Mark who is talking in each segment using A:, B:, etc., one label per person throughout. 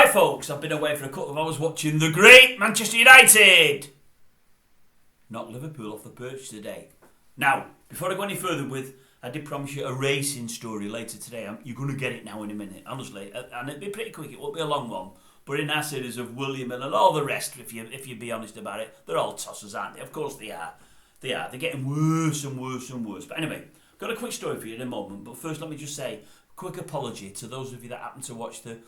A: Right, folks, I've been away for a couple of hours watching the great Manchester United. Not Liverpool off the perch today. Now, before I go any further with, I did promise you a racing story later today. You're going to get it now in a minute, honestly. And it'll be pretty quick, it won't be a long one. But in our series of William and all the rest, if you be honest about it, they're all tossers, aren't they? Of course they are. They're getting worse and worse and worse. But anyway, got a quick story for you in a moment. But first, let me just say, quick apology to those of you that happened to watch the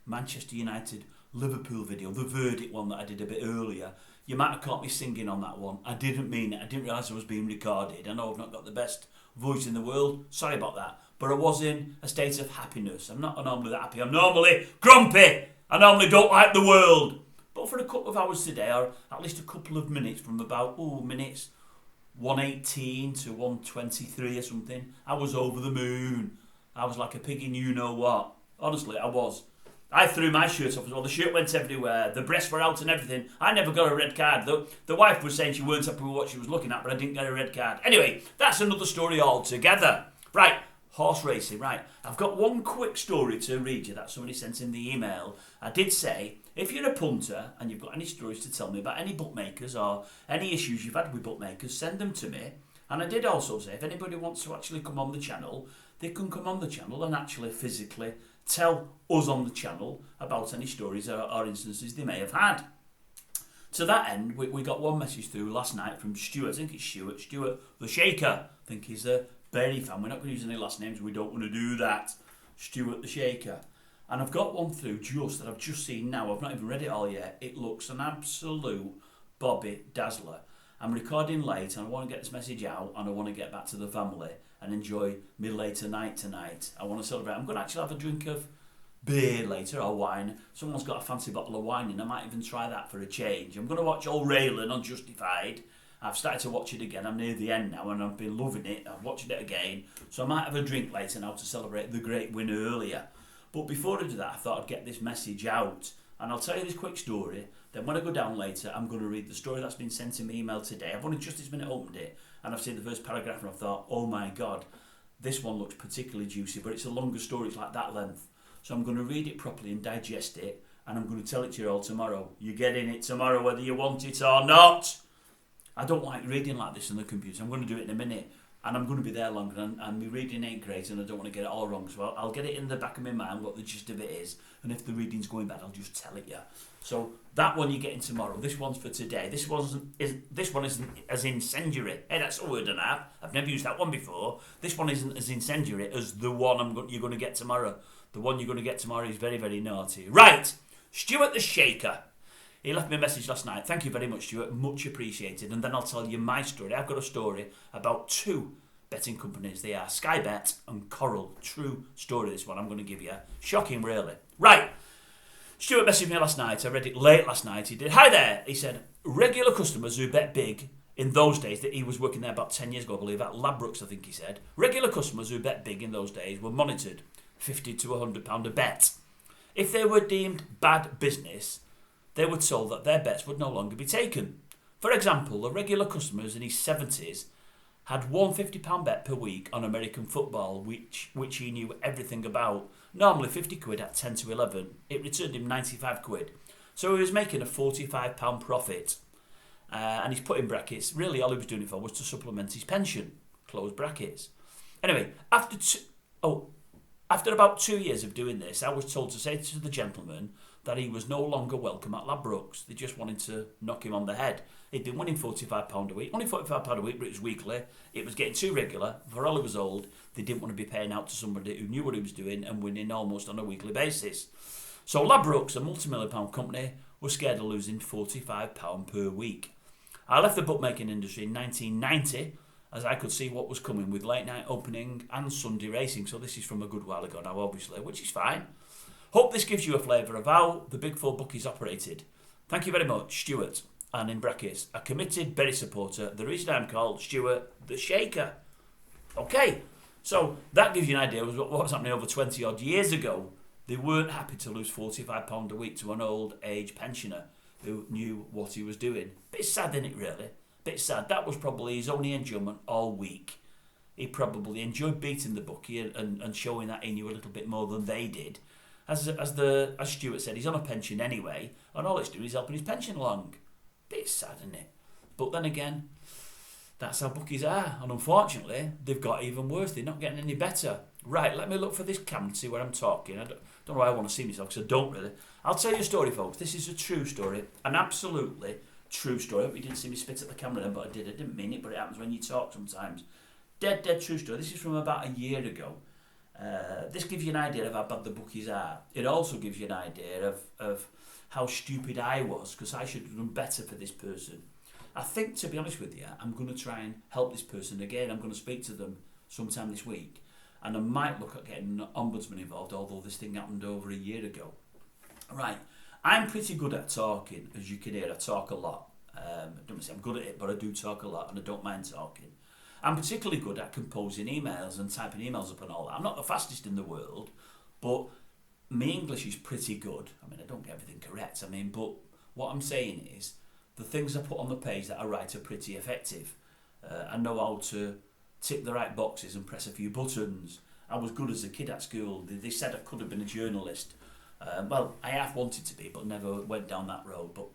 A: Manchester United Liverpool video, the verdict one that I did a bit earlier. You might have caught me singing on that one. I didn't mean it. I didn't realise I was being recorded. I know I've not got the best voice in the world. Sorry about that. But I was in a state of happiness. I'm not normally that happy. I'm normally grumpy. I normally don't like the world. But for a couple of hours today, or at least a couple of minutes, from about minutes 1:18 to 1:23 or something, I was over the moon. I was like a pig in you know what. Honestly, I was. I threw my shirt off as well. The shirt went everywhere. The breasts were out and everything. I never got a red card. The wife was saying she weren't happy with what she was looking at, but I didn't get a red card. Anyway, that's another story altogether. Right, horse racing. Right, I've got one quick story to read you that somebody sent in the email. I did say, if you're a punter and you've got any stories to tell me about any bookmakers or any issues you've had with bookmakers, send them to me. And I did also say, if anybody wants to actually come on the channel, they can come on the channel and actually physically tell us on the channel about any stories or instances they may have had. To that end, we got one message through last night from Stuart. I think it's Stuart the Shaker. I think he's a Berry fan. We're not going to use any last names. We don't want to do that. Stuart the Shaker. And I've got one through that I've just seen now. I've not even read it all yet. It looks an absolute Bobby Dazzler. I'm recording late and I want to get this message out and I want to get back to the family and enjoy my later night tonight. I want to celebrate. I'm going to actually have a drink of beer later or wine. Someone's got a fancy bottle of wine and I might even try that for a change. I'm going to watch Old Raylan on Justified. I've started to watch it again. I'm near the end now and I've been loving it. I've watched it again. So I might have a drink later now to celebrate the great win earlier. But before I do that, I thought I'd get this message out. And I'll tell you this quick story. Then when I go down later, I'm going to read the story that's been sent in my email today. I've only just this minute opened it and I've seen the first paragraph and I thought, oh my God, this one looks particularly juicy, but it's a longer story, it's like that length. So I'm going to read it properly and digest it and I'm going to tell it to you all tomorrow. You're getting it tomorrow whether you want it or not. I don't like reading like this on the computer. I'm going to do it in a minute and I'm going to be there longer and my reading ain't great and I don't want to get it all wrong. So I'll get it in the back of my mind what the gist of it is, and if the reading's going bad, I'll just tell it you. So that one you're getting tomorrow. This one's for today. This one isn't as incendiary. Hey, that's a word and a half. I've never used that one before. This one isn't as incendiary as the one you're going to get tomorrow. The one you're going to get tomorrow is very, very naughty. Right, Stuart the Shaker. He left me a message last night. Thank you very much, Stuart. Much appreciated. And then I'll tell you my story. I've got a story about two betting companies. They are Sky Bet and Coral. True story, this one I'm going to give you. Shocking, really. Right. Stuart messaged me last night. I read it late last night. He did. Hi there. He said, regular customers who bet big in those days, that he was working there about 10 years ago, I believe, at Ladbrokes, I think he said. Regular customers who bet big in those days were monitored £50 to £100 a bet. If they were deemed bad business, they were told that their bets would no longer be taken. For example, a regular customer in his 70s had one £50 bet per week on American football, which he knew everything about. Normally 50 quid at 10 to 11. It returned him 95 quid. So he was making a £45 profit. And he's put in brackets, really all he was doing it for was to supplement his pension. Close brackets. Anyway, after about 2 years of doing this, I was told to say to the gentleman that he was no longer welcome at Ladbrokes. They just wanted to knock him on the head. He'd been winning £45 a week, only £45 a week, but it was weekly. It was getting too regular. For all he was old, they didn't want to be paying out to somebody who knew what he was doing and winning almost on a weekly basis. So Ladbrokes, a multi-million-pound company, was scared of losing £45 per week. I left the bookmaking industry in 1990 as I could see what was coming with late night opening and Sunday racing. So this is from a good while ago now, obviously, which is fine. Hope this gives you a flavour of how the Big Four bookies operated. Thank you very much, Stuart. And in brackets, a committed Berry supporter. The reason I'm called Stuart the Shaker. Okay, so that gives you an idea of what was happening over 20 odd years ago. They weren't happy to lose £45 a week to an old age pensioner who knew what he was doing. Bit sad, isn't it, really? Bit sad. That was probably his only enjoyment all week. He probably enjoyed beating the bookie and showing that he knew a little bit more than they did. As Stuart said, he's on a pension anyway, and all it's doing is helping his pension along. Bit sad, isn't it? But then again, that's how bookies are, and unfortunately, they've got even worse. They're not getting any better. Right, let me look for this camera to see where I'm talking. I don't know why I want to see myself, because I don't really. I'll tell you a story, folks. This is a true story, an absolutely true story. I hope you didn't see me spit at the camera then, but I did. I didn't mean it, but it happens when you talk sometimes. Dead true story. This is from about a year ago. This gives you an idea of how bad the bookies are. It also gives you an idea of how stupid I was, because I should have done better for this person. I think, to be honest with you, I'm going to try and help this person again. I'm going to speak to them sometime this week, and I might look at getting an ombudsman involved, although this thing happened over a year ago. Right, I'm pretty good at talking, as you can hear. I talk a lot. I don't say I'm good at it, but I do talk a lot, and I don't mind talking. I'm particularly good at composing emails and typing emails up and all that. I'm not the fastest in the world, but my English is pretty good. I mean, I don't get everything correct. But what I'm saying is, the things I put on the page that I write are pretty effective. I know how to tick the right boxes and press a few buttons. I was good as a kid at school. They said I could have been a journalist. Well, I have wanted to be, but never went down that road. But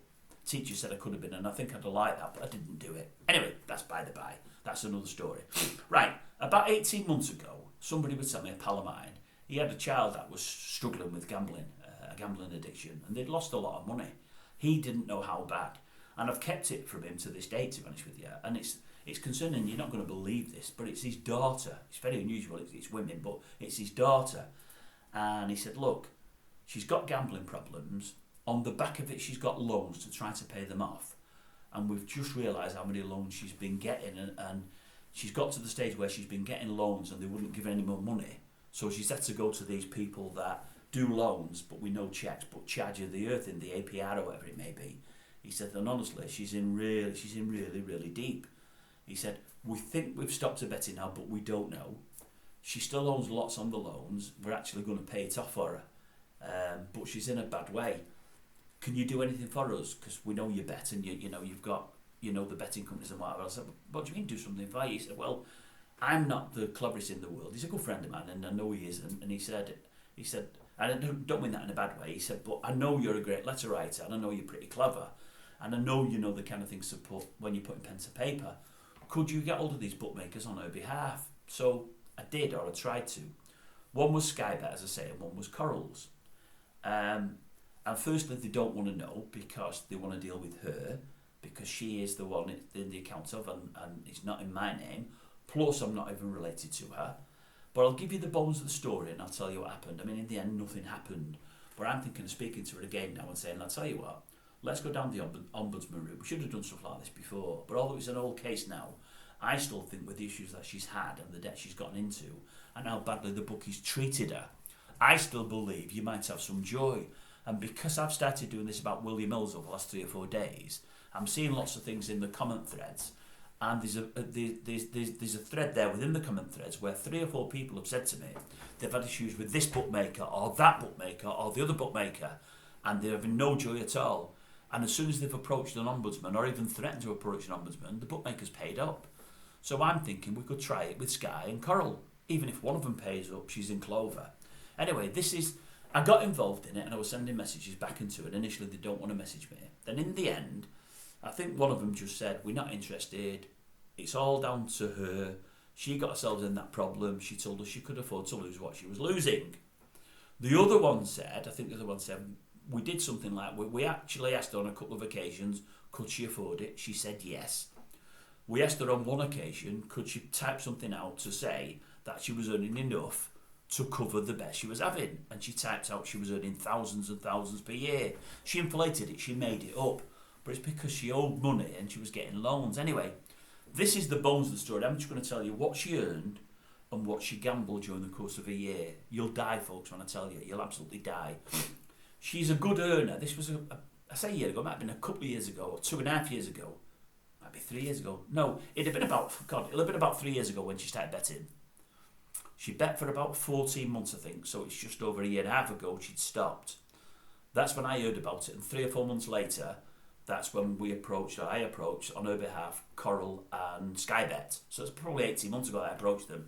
A: teachers said I could have been, and I think I'd have liked that, but I didn't do it. Anyway, that's by the by. That's another story. Right, about 18 months ago, somebody would tell me, a pal of mine, he had a child that was struggling with gambling, a gambling addiction, and they'd lost a lot of money. He didn't know how bad. And I've kept it from him to this day, to be honest with you. And it's concerning, you're not going to believe this, but it's his daughter. It's very unusual, it's women, but it's his daughter. And he said, look, she's got gambling problems. On the back of it, she's got loans to try to pay them off. And we've just realised how many loans she's been getting. And she's got to the stage where she's been getting loans and they wouldn't give her any more money. So she's had to go to these people that do loans, but we know checks, but charge her the earth in the APR or whatever it may be. He said, and honestly, she's in really deep. He said, we think we've stopped her betting now, but we don't know. She still owns lots on the loans. We're actually going to pay it off for her. But she's in a bad way. Can you do anything for us? Because we know you bet, and you've got the betting companies and whatever. I said, what do you mean do something for you? He said, well, I'm not the cleverest in the world. He's a good friend of mine, and I know he is. And he said, I don't mean that in a bad way. He said, but I know you're a great letter writer, and I know you're pretty clever, and I know you know the kind of things to put when you're putting pen to paper. Could you get hold of these bookmakers on her behalf? So I did, or I tried to. One was Skybet, as I say, and one was Corals. And firstly, they don't want to know because they want to deal with her, because she is the one in the account of, and it's not in my name. Plus, I'm not even related to her. But I'll give you the bones of the story and I'll tell you what happened. I mean, in the end, nothing happened. But I'm thinking of speaking to her again now and saying, I'll tell you what, let's go down the ombudsman route. We should have done stuff like this before. But although it's an old case now, I still think with the issues that she's had and the debt she's gotten into and how badly the bookies treated her, I still believe you might have some joy. And because I've started doing this about William Mills over the last 3 or 4 days, I'm seeing lots of things in the comment threads. And there's a thread there within the comment threads where 3 or 4 people have said to me they've had issues with this bookmaker or that bookmaker or the other bookmaker, and they're having no joy at all. And as soon as they've approached an ombudsman or even threatened to approach an ombudsman, the bookmaker's paid up. So I'm thinking we could try it with Sky and Coral. Even if one of them pays up, she's in clover. Anyway, I got involved in it and I was sending messages back into it. Initially, they don't want to message me. Then in the end, I think one of them just said, we're not interested. It's all down to her. She got herself in that problem. She told us she could afford to lose what she was losing. The other one said, we did something like, we actually asked her on a couple of occasions, could she afford it? She said yes. We asked her on one occasion, could she type something out to say that she was earning enough to cover the bet she was having? And she typed out she was earning thousands and thousands per year. She inflated it, she made it up. But it's because she owed money and she was getting loans. Anyway, this is the bones of the story. I'm just going to tell you what she earned and what she gambled during the course of a year. You'll die, folks, when I tell you. You'll absolutely die. She's a good earner. This was, I say a year ago, it might have been a couple of years ago, or 2.5 years ago. Might be 3 years ago. No, it'll have been about 3 years ago when she started betting. She bet for about 14 months, I think, so it's just over a year and a half ago she'd stopped. That's when I heard about it, and 3 or 4 months later, that's when I approached on her behalf Coral and Skybet. So it's probably 18 months ago I approached them.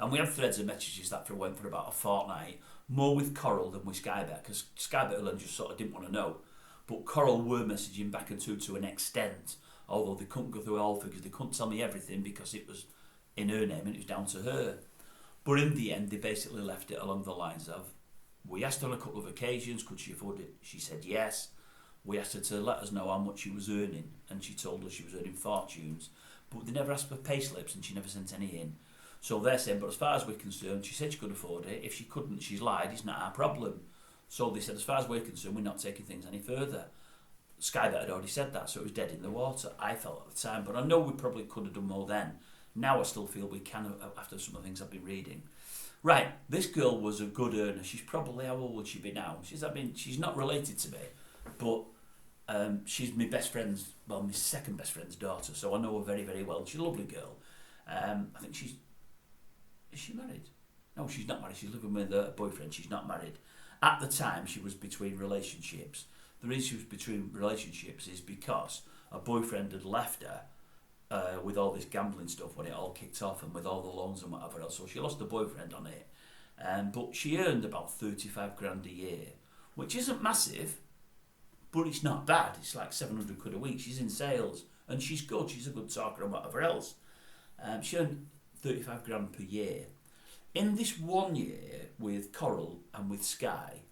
A: And we had threads of messages that went for about a fortnight, more with Coral than with Sky Bet, because Sky Bet alone just sort of didn't want to know. But Coral were messaging back and to an extent, although they couldn't go through all figures, they couldn't tell me everything because it was in her name and it was down to her. But in the end, they basically left it along the lines of, we asked her on a couple of occasions, could she afford it? She said yes. We asked her to let us know how much she was earning, and she told us she was earning fortunes. But they never asked for pay slips, and she never sent any in. So they're saying, but as far as we're concerned, she said she could afford it. If she couldn't, she's lied. It's not our problem. So they said, as far as we're concerned, we're not taking things any further. Sky Bet had already said that, so it was dead in the water, I felt at the time. But I know we probably could have done more then. Now I still feel we can, after some of the things I've been reading. Right, this girl was a good earner. She's probably, how old would she be now? She's not related to me, but she's my best friend's, well, my second best friend's daughter, so I know her very, very well. She's a lovely girl. I think is she married? No, she's not married. She's living with a boyfriend. She's not married. At the time, she was between relationships. The reason she was between relationships is because a boyfriend had left her with all this gambling stuff when it all kicked off and with all the loans and whatever else. So she lost the boyfriend on it. But she earned about 35 grand a year, which isn't massive, but it's not bad. It's like 700 quid a week. She's in sales and she's good. She's a good talker and whatever else. She earned 35 grand per year. In this 1 year with Coral and with Sky,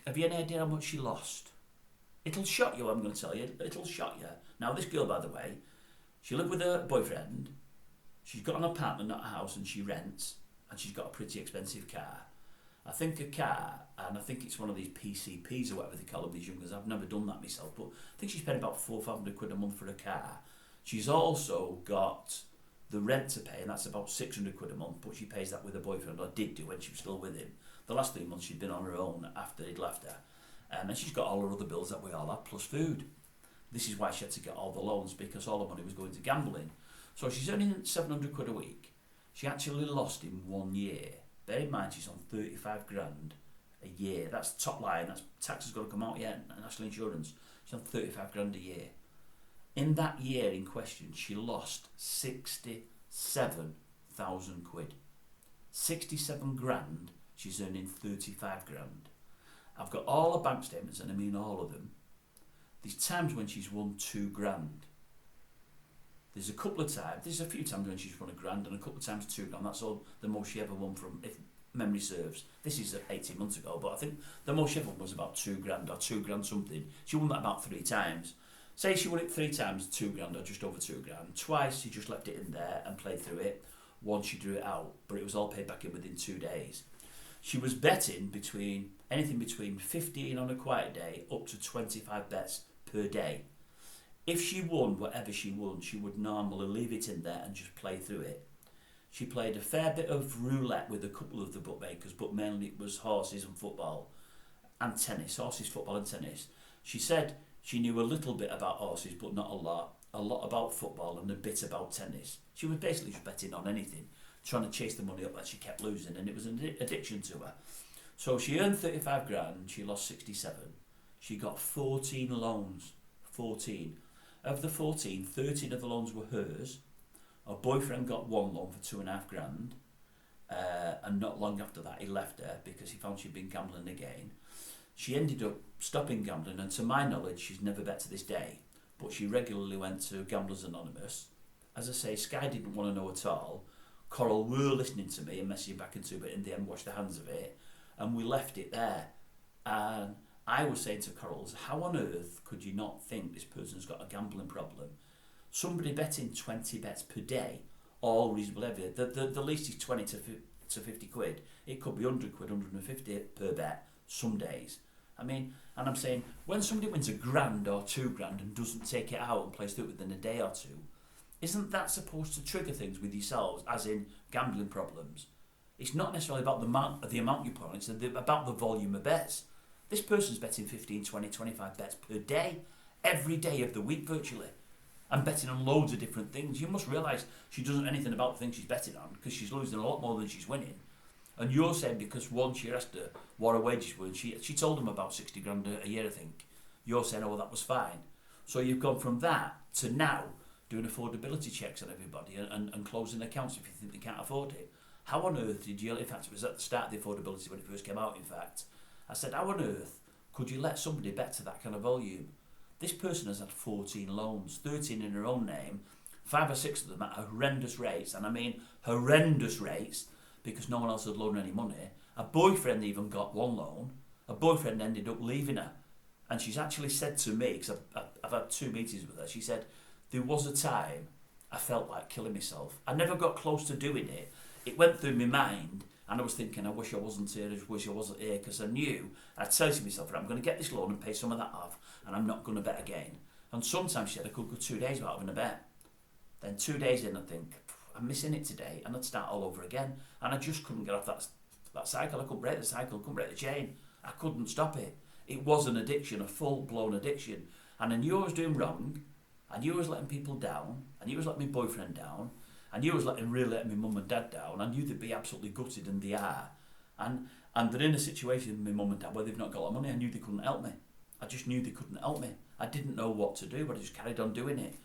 A: have you any idea how much she lost? It'll shock you, I'm going to tell you. It'll shock you. Now, this girl, by the way, she lived with her boyfriend. She's got an apartment, not a house, and she rents. And she's got a pretty expensive car. I think a car, and I think it's one of these PCPs or whatever they call them, these youngers. I've never done that myself, but I think she's paying about 400 or 500 quid a month for a car. She's also got the rent to pay, and that's about 600 quid a month, but she pays that with her boyfriend, or did do when she was still with him. The last 3 months she'd been on her own after he'd left her. And she's got all her other bills that we all have, plus food. This is why she had to get all the loans, because all the money was going to gambling. So she's earning 700 quid a week. She actually lost in 1 year. Bear in mind she's on 35 grand a year. That's the top line. That's tax has got to come out yet, and national insurance. She's on 35 grand a year. In that year in question, she lost 67,000 quid. 67 grand, she's earning 35 grand. I've got all her bank statements, and I mean all of them. There's times when she's won 2 grand. There's a few times when she's won £1,000 and a couple of times 2 grand. That's all the most she ever won from, if memory serves. This is 18 months ago, but I think the most she ever won was about 2 grand or 2 grand something. She won that about 3 times. Say she won it 3 times, 2 grand or just over 2 grand. Twice she just left it in there and played through it. Once she drew it out, but it was all paid back in within 2 days. She was betting anything between 15 on a quiet day up to 25 bets per day. If she won whatever she won, she would normally leave it in there and just play through it. She played a fair bit of roulette with a couple of the bookmakers, but mainly it was horses and football and tennis. Horses, football and tennis. She said she knew a little bit about horses, but not a lot. A lot about football and a bit about tennis. She was basically just betting on anything, trying to chase the money up that she kept losing, and it was an addiction to her. So she earned 35 grand, she lost 67. She got 14 loans. 14. Of the 14, 13 of the loans were hers. Her boyfriend got 1 loan for 2.5 grand. And not long after that, he left her because he found she'd been gambling again. She ended up stopping gambling, and to my knowledge, she's never bet to this day. But she regularly went to Gamblers Anonymous. As I say, Sky didn't want to know at all. Coral were listening to me and messaging back into it, but in the end washed their hands of it. And we left it there. And I was saying to Coral, how on earth could you not think this person's got a gambling problem? Somebody betting 20 bets per day, all reasonable every the least is 20 to 50 quid. It could be 100 quid, 150 per bet some days. I mean, and I'm saying, when somebody wins £1,000 or 2 grand and doesn't take it out and plays through it within a day or two, isn't that supposed to trigger things with yourselves, as in gambling problems? It's not necessarily about the amount you put on, it's about the volume of bets. This person's betting 15, 20, 25 bets per day, every day of the week virtually, and betting on loads of different things. You must realise she doesn't know anything about the things she's betting on, because she's losing a lot more than she's winning. And you're saying because once you asked her what her wages were, and she told them about 60 grand a year, I think. You're saying, oh, well, that was fine. So you've gone from that to now doing affordability checks on everybody and closing accounts if you think they can't afford it. how on earth did you, in fact it was at the start of the affordability when it first came out in fact, I said, how on earth could you let somebody bet to that kind of volume? This person has had 14 loans, 13 in her own name, 5 or 6 of them at horrendous rates, and I mean horrendous rates, because no one else had loaned her any money. Her boyfriend even got one loan. Her boyfriend ended up leaving her. And she's actually said to me, because I've had 2 meetings with her, she said, there was a time I felt like killing myself. I never got close to doing it. It went through my mind, and I was thinking, I wish I wasn't here, I wish I wasn't here, because I knew, I'd say to myself, right, I'm going to get this loan and pay some of that off, and I'm not going to bet again. And sometimes she said I could go 2 days without having a bet. Then 2 days in, I think, I'm missing it today, and I'd start all over again. And I just couldn't get off that cycle. I couldn't break the cycle, couldn't break the chain. I couldn't stop it. It was an addiction, a full-blown addiction. And I knew I was doing wrong. I knew I was letting people down. I knew I was letting my boyfriend down. I knew I was letting my mum and dad down. I knew they'd be absolutely gutted, and they are. And they're in a situation with my mum and dad where they've not got a lot of money. I knew they couldn't help me. I just knew they couldn't help me. I didn't know what to do, but I just carried on doing it.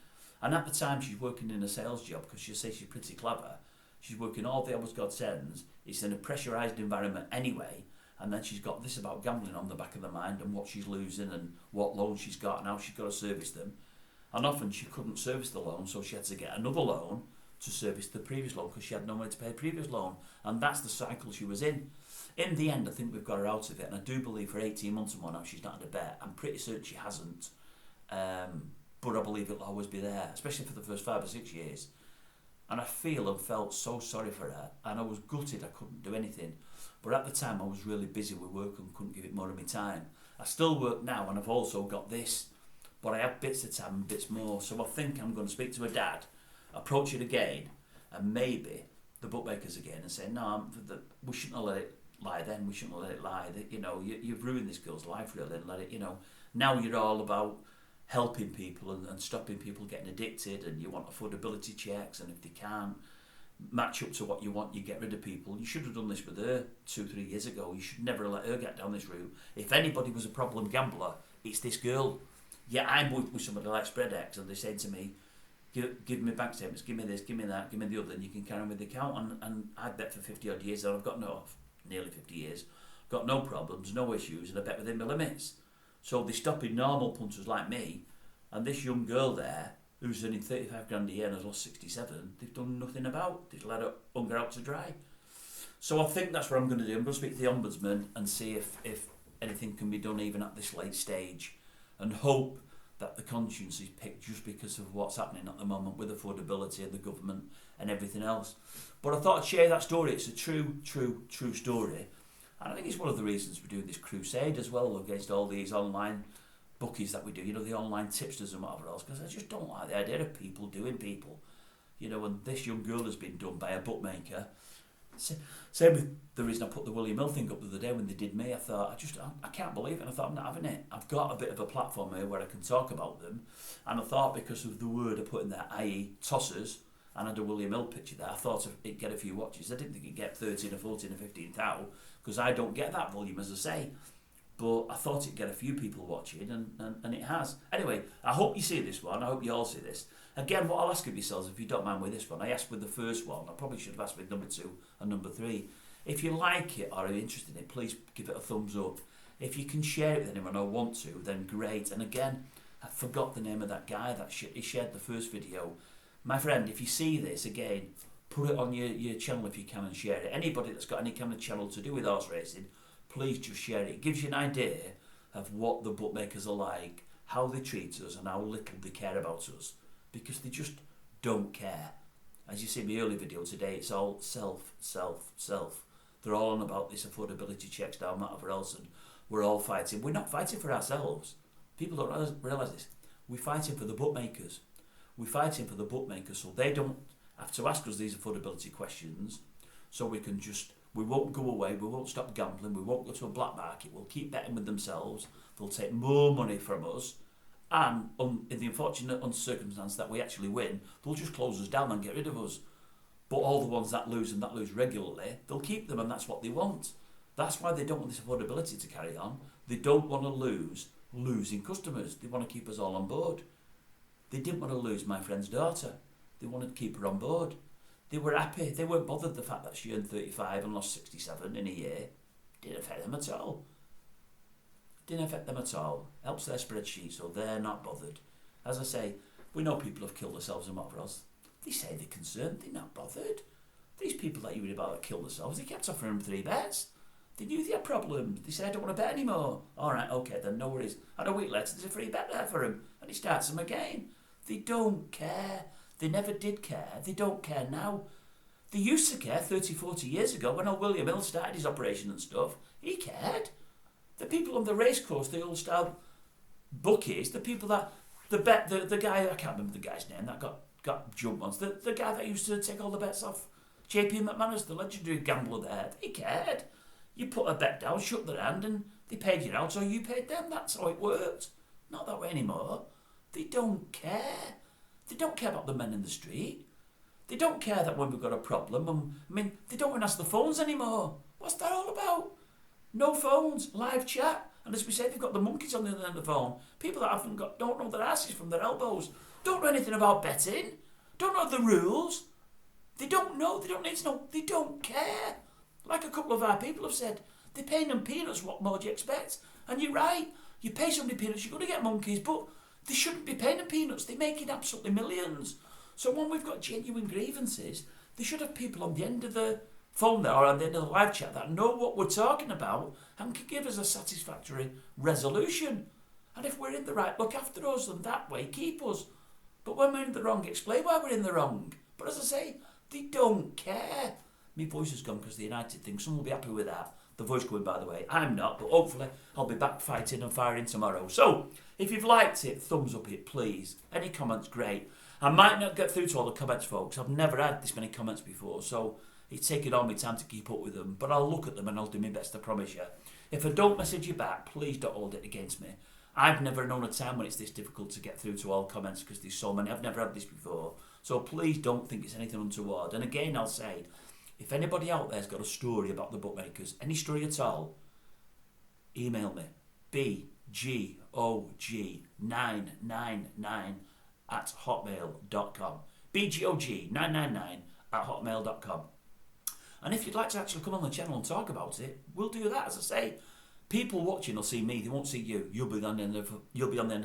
A: And at the time, she's working in a sales job because she says she's pretty clever. She's working all the hours God sends. It's in a pressurised environment anyway. And then she's got this about gambling on the back of the mind and what she's losing and what loans she's got and how she's got to service them. And often she couldn't service the loan, so she had to get another loan to service the previous loan because she had no money to pay the previous loan. And that's the cycle she was in. In the end, I think we've got her out of it. And I do believe for 18 months or more now she's not had a bet. I'm pretty certain she hasn't. But I believe it'll always be there, especially for the first 5 or 6 years. And I feel and felt so sorry for her, and I was gutted I couldn't do anything. But at the time I was really busy with work and couldn't give it more of my time. I still work now, and I've also got this, but I have bits of time and bits more. So I think I'm going to speak to her dad, approach it again, and maybe the bookmakers again, and say, no, we shouldn't have let it lie then, we shouldn't have let it lie. That, you've ruined this girl's life really, and let it, now you're all about helping people and stopping people getting addicted, and you want affordability checks, and if they can't match up to what you want, you get rid of people. You should have done this with her 2-3 years ago. You should never let her get down this route. If anybody was a problem gambler, it's this girl. Yeah, I'm with somebody like SpreadX, and they say to me, give me bank statements, give me this, give me that, give me the other, and you can carry on with the account. And I've bet for 50 odd years, and I've got nearly 50 years, got no problems, no issues, and I bet within my limits. So they're stopping normal punters like me, and this young girl there, who's earning 35 grand a year and has lost 67, they've done nothing about. They've let her hunger out to dry. So I think that's what I'm going to do. I'm going to speak to the Ombudsman and see if anything can be done even at this late stage, and hope that the conscience is picked just because of what's happening at the moment with affordability and the government and everything else. But I thought I'd share that story. It's a true story. And I think it's one of the reasons we're doing this crusade as well against all these online bookies that we do, the online tipsters and whatever else, because I just don't like the idea of people doing people. And this young girl has been done by a bookmaker. Same with the reason I put the William Hill thing up the other day when they did me. I thought, I can't believe it. And I thought, I'm not having it. I've got a bit of a platform here where I can talk about them. And I thought because of the word I put in there, i.e. tossers, and I had a William Hill picture there, I thought it'd get a few watches. I didn't think it'd get 13 or 14 or 15,000, because I don't get that volume, as I say. But I thought it'd get a few people watching, and it has. Anyway, I hope you see this one. I hope you all see this. Again, what I'll ask of yourselves, if you don't mind with this one, I asked with the first one. I probably should have asked with number 2 and number 3. If you like it or are interested in it, please give it a thumbs up. If you can share it with anyone or want to, then great. And again, I forgot the name of that guy that he shared the first video. My friend, if you see this, again, put it on your channel if you can and share it. Anybody that's got any kind of channel to do with horse racing, please just share it. It gives you an idea of what the bookmakers are like, how they treat us, and how little they care about us. Because they just don't care. As you see in my early video today, it's all self. They're all on about this affordability checks down, whatever else, and we're all fighting. We're not fighting for ourselves. People don't realise this. We're fighting for the bookmakers. We're fighting for the bookmakers so they don't have to ask us these affordability questions, so we won't go away, we won't stop gambling, we won't go to a black market, we'll keep betting with themselves, they'll take more money from us, and in the unfortunate circumstance that we actually win, they'll just close us down and get rid of us. But all the ones that lose and that lose regularly, they'll keep them, and that's what they want. That's why they don't want this affordability to carry on. They don't want to losing customers. They want to keep us all on board. They didn't want to lose my friend's daughter. They wanted to keep her on board. They were happy. They weren't bothered the fact that she earned 35 and lost 67 in a year. Didn't affect them at all. Didn't affect them at all. Helps their spreadsheet, so they're not bothered. As I say, we know people have killed themselves in whatever else. They say they're concerned. They're not bothered. These people that you read about that killed themselves, they kept offering them 3 bets. They knew they had problems. They said, I don't want to bet anymore. All right, okay, then no worries. And a week later, there's a free bet there for him. And he starts them again. They don't care. They never did care. They don't care now. They used to care 30, 40 years ago when old William Hill started his operation and stuff. He cared. The people on the racecourse, the old style bookies, the people that, the guy, I can't remember the guy's name, that got jumped once, the guy that used to take all the bets off JP McManus, the legendary gambler there, they cared. You put a bet down, shook their hand, and they paid you out, so you paid them. That's how it worked. Not that way anymore. They don't care. They don't care about the men in the street. They don't care that when we've got a problem, they don't want to ask the phones anymore. What's that all about? No phones, live chat. And as we say, they've got the monkeys on the other end of the phone. People that don't know their asses from their elbows. Don't know anything about betting. Don't know the rules. They don't know. They don't need to know. They don't care. Like a couple of our people have said, they're paying them peanuts. What more do you expect? And you're right. You pay somebody peanuts, you're going to get monkeys, but they shouldn't be paying them peanuts. They're making absolutely millions. So when we've got genuine grievances, they should have people on the end of the phone there or on the end of the live chat that know what we're talking about and can give us a satisfactory resolution. And if we're in the right, look after us, and that way keep us. But when we're in the wrong, explain why we're in the wrong. But as I say, they don't care. My voice has gone because the United thing. Some will be happy with that. The voice going, by the way. I'm not, but hopefully I'll be back fighting and firing tomorrow. So, if you've liked it, thumbs up it, please. Any comments, great. I might not get through to all the comments, folks. I've never had this many comments before, so it's taken all my time to keep up with them. But I'll look at them and I'll do my best, I promise you. If I don't message you back, please don't hold it against me. I've never known a time when it's this difficult to get through to all comments because there's so many. I've never had this before. So please don't think it's anything untoward. And again, I'll say, if anybody out there's got a story about the bookmakers, any story at all, email me, bgog999@hotmail.com. bgog999@hotmail.com. And if you'd like to actually come on the channel and talk about it, we'll do that. As I say, people watching will see me, they won't see you. You'll be on the end of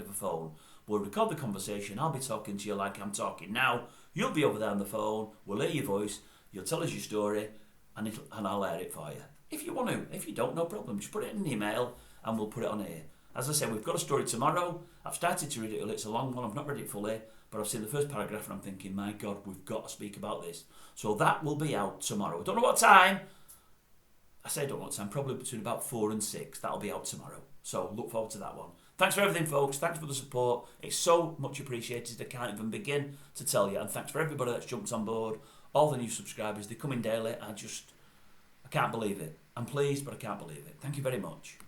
A: a phone. We'll record the conversation. I'll be talking to you like I'm talking now. You'll be over there on the phone. We'll hear your voice. You'll tell us your story, and I'll air it for you. If you want to. If you don't, no problem. Just put it in an email, and we'll put it on here. As I said, we've got a story tomorrow. I've started to read it. It's a long one. I've not read it fully, but I've seen the first paragraph, and I'm thinking, my God, we've got to speak about this. So that will be out tomorrow. I don't know what time. I say don't know what time. Probably between about 4 and 6. That'll be out tomorrow. So look forward to that one. Thanks for everything, folks. Thanks for the support. It's so much appreciated. I can't even begin to tell you. And thanks for everybody that's jumped on board. All the new subscribers. They come in daily. I can't believe it. I'm pleased, but I can't believe it. Thank you very much.